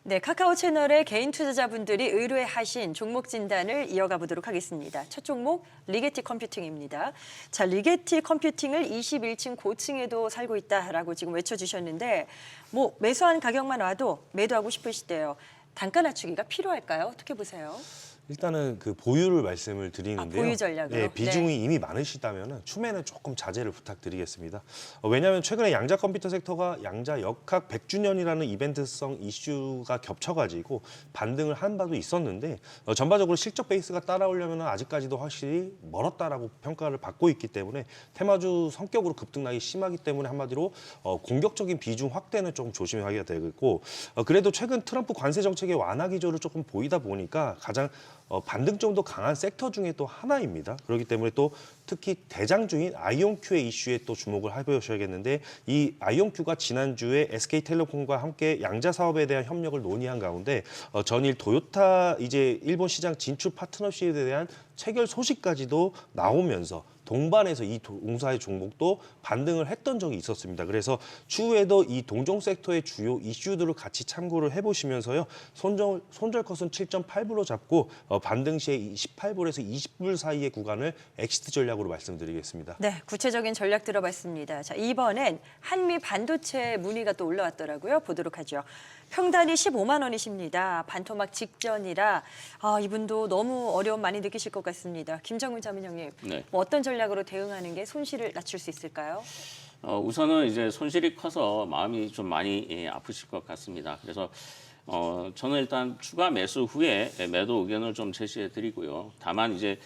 네, 카카오 채널의 개인 투자자분들이 의뢰하신 종목 진단을 이어가 보도록 하겠습니다. 첫 종목 리게티 컴퓨팅입니다. 자, 리게티 컴퓨팅을 21층 고층에도 살고 있다라고 지금 외쳐주셨는데 뭐 매수한 가격만 와도 매도하고 싶으시대요. 단가 낮추기가 필요할까요? 어떻게 보세요? 일단은 그 보유를 말씀을 드리는데요. 보유 전략으로? 네, 비중이 네. 이미 많으시다면 추매는 조금 자제를 부탁드리겠습니다. 왜냐하면 최근에 양자 컴퓨터 섹터가 양자 역학 100주년이라는 이벤트성 이슈가 겹쳐가지고 반등을 한 바도 있었는데 전반적으로 실적 베이스가 따라오려면 아직까지도 확실히 멀었다라고 평가를 받고 있기 때문에 테마주 성격으로 급등락이 심하기 때문에 한마디로 공격적인 비중 확대는 조금 조심하게 되고 그래도 최근 트럼프 관세 정책의 완화 기조를 조금 보이다 보니까 가장 반등점도 강한 섹터 중에 또 하나입니다. 그렇기 때문에 또 특히 대장주인 아이온큐의 이슈에 또 주목을 해보셔야겠는데 이 아이온큐가 지난주에 SK텔레콤과 함께 양자 사업에 대한 협력을 논의한 가운데 전일 도요타 이제 일본 시장 진출 파트너십에 대한 체결 소식까지도 나오면서 동반해서 이 동사의 종목도 반등을 했던 적이 있었습니다. 그래서 추후에도 이 동종 섹터의 주요 이슈들을 같이 참고를 해보시면서요. 손절컷은 7.8불로 잡고 반등 시에 18불에서 20불 사이의 구간을 엑시트 전략으로 말씀드리겠습니다. 네, 구체적인 전략 들어봤습니다. 자, 이번엔 한미 반도체 문의가 또 올라왔더라고요. 보도록 하죠. 평단이 15만 원이십니다. 반토막 직전이라 이분도 너무 어려움 많이 느끼실 것 같습니다. 김정훈 자문형님, 네. 뭐 어떤 전략으로 대응하는 게 손실을 낮출 수 있을까요? 우선은 이제 손실이 커서 마음이 좀 많이 아프실 것 같습니다. 그래서 저는 일단 추가 매수 후에 매도 의견을 좀 제시해 드리고요. 다만 이제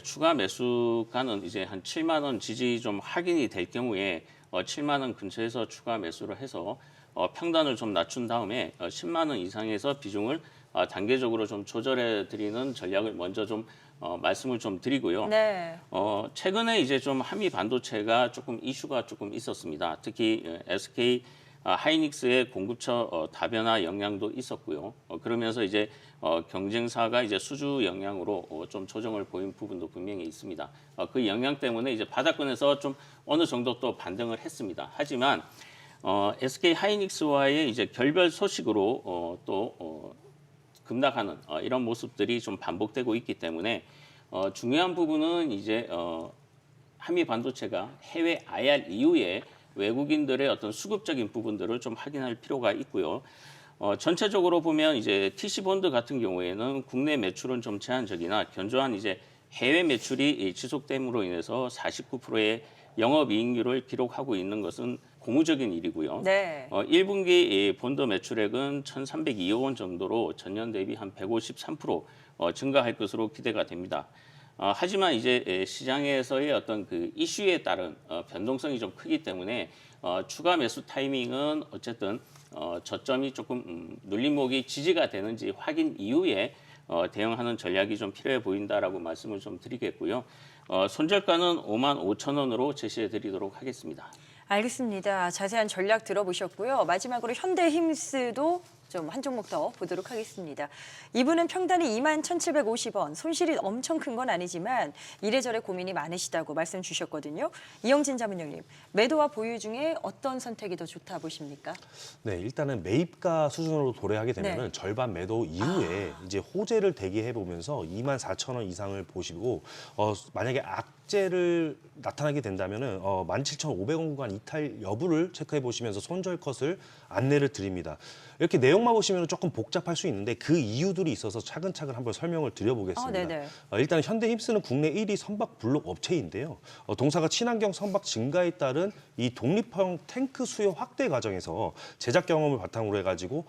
추가 매수가는 이제 한 7만 원 지지 좀 확인이 될 경우에 7만 원 근처에서 추가 매수를 해서 평단을 좀 낮춘 다음에 10만 원 이상에서 비중을 단계적으로 좀 조절해 드리는 전략을 먼저 좀 말씀을 좀 드리고요. 네. 최근에 이제 좀 한미 반도체가 조금 이슈가 조금 있었습니다. 특히 SK 하이닉스의 공급처 다변화 영향도 있었고요. 그러면서 이제 경쟁사가 이제 수주 영향으로 좀 조정을 보인 부분도 분명히 있습니다. 그 영향 때문에 이제 바닥권에서 좀 어느 정도 또 반등을 했습니다. 하지만 SK 하이닉스와의 이제 결별 소식으로 또 급락하는 이런 모습들이 좀 반복되고 있기 때문에 중요한 부분은 이제 한미 반도체가 해외 IR 이후에 외국인들의 어떤 수급적인 부분들을 좀 확인할 필요가 있고요. 전체적으로 보면 이제 TC 본드 같은 경우에는 국내 매출은 좀 제한적이나 견조한 이제 해외 매출이 지속됨으로 인해서 49%의 영업이익률을 기록하고 있는 것은 고무적인 일이고요. 네. 1분기 본드 매출액은 1,302억 원 정도로 전년 대비 한 153% 증가할 것으로 기대가 됩니다. 하지만 이제 시장에서의 어떤 그 이슈에 따른 변동성이 좀 크기 때문에 추가 매수 타이밍은 어쨌든 저점이 조금 눌림목이 지지가 되는지 확인 이후에 대응하는 전략이 좀 필요해 보인다라고 말씀을 좀 드리겠고요. 손절가는 5만 5천 원으로 제시해 드리도록 하겠습니다. 알겠습니다. 자세한 전략 들어보셨고요. 마지막으로 현대힘스도 좀 한 종목 더 보도록 하겠습니다. 이분은 평단이 21,750원, 손실이 엄청 큰 건 아니지만 이래저래 고민이 많으시다고 말씀 주셨거든요. 이영진 자문형님, 매도와 보유 중에 어떤 선택이 더 좋다 보십니까? 네, 일단은 매입가 수준으로 도래하게 되면은 네. 절반 매도 이후에 이제 호재를 대기해 보면서 24,000원 이상을 보시고 만약에 악재를 나타나게 된다면은 17,500원 구간 이탈 여부를 체크해 보시면서 손절 컷을 안내를 드립니다. 이렇게 내용만 보시면 조금 복잡할 수 있는데 그 이유들이 있어서 차근차근 한번 설명을 드려보겠습니다. 네네. 일단 현대힘스는 국내 1위 선박 블록 업체인데요. 동사가 친환경 선박 증가에 따른 이 독립형 탱크 수요 확대 과정에서 제작 경험을 바탕으로 해가지고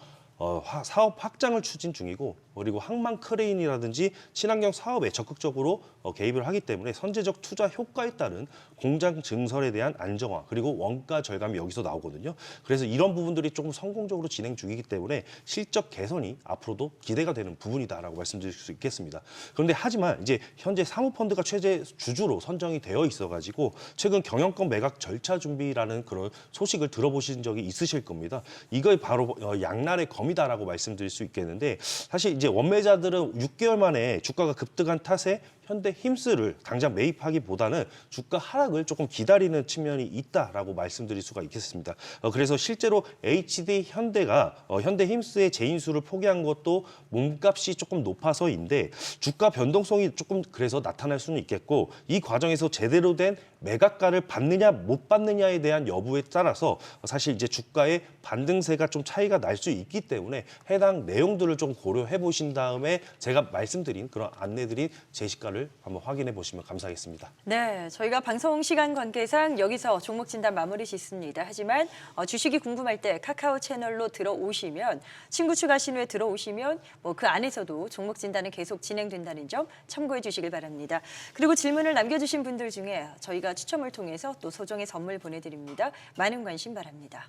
사업 확장을 추진 중이고 그리고 항만 크레인이라든지 친환경 사업에 적극적으로 개입을 하기 때문에 선제적 투자 효과에 따른 공장 증설에 대한 안정화 그리고 원가 절감이 여기서 나오거든요. 그래서 이런 부분들이 조금 성공적으로 진행 중이기 때문에 실적 개선이 앞으로도 기대가 되는 부분이다라고 말씀드릴 수 있겠습니다. 그런데 하지만 이제 현재 사모펀드가 최재 주주로 선정이 되어 있어가지고 최근 경영권 매각 절차 준비라는 그런 소식을 들어보신 적이 있으실 겁니다. 이걸 바로 양날의 검이다라고 말씀드릴 수 있겠는데 사실 이제 원매자들은 6개월 만에 주가가 급등한 탓에 현대 힘스를 당장 매입하기보다는 주가 하락을 조금 기다리는 측면이 있다라고 말씀드릴 수가 있겠습니다. 그래서 실제로 HD 현대가 현대 힘스의 재인수를 포기한 것도 몸값이 조금 높아서인데 주가 변동성이 조금 그래서 나타날 수는 있겠고 이 과정에서 제대로 된 매각가를 받느냐 못 받느냐에 대한 여부에 따라서 사실 이제 주가의 반등세가 좀 차이가 날 수 있기 때문에 해당 내용들을 좀 고려해 보신 다음에 제가 말씀드린 그런 안내드린 제시가를 한번 확인해 보시면 감사하겠습니다. 네, 저희가 방송 시간 관계상 여기서 종목 진단 마무리 짓습니다. 하지만 주식이 궁금할 때 카카오 채널로 들어오시면 친구 추가 신호에 들어오시면 뭐 그 안에서도 종목 진단은 계속 진행된다는 점 참고해 주시길 바랍니다. 그리고 질문을 남겨주신 분들 중에 저희가 추첨을 통해서 또 소정의 선물 보내드립니다. 많은 관심 바랍니다.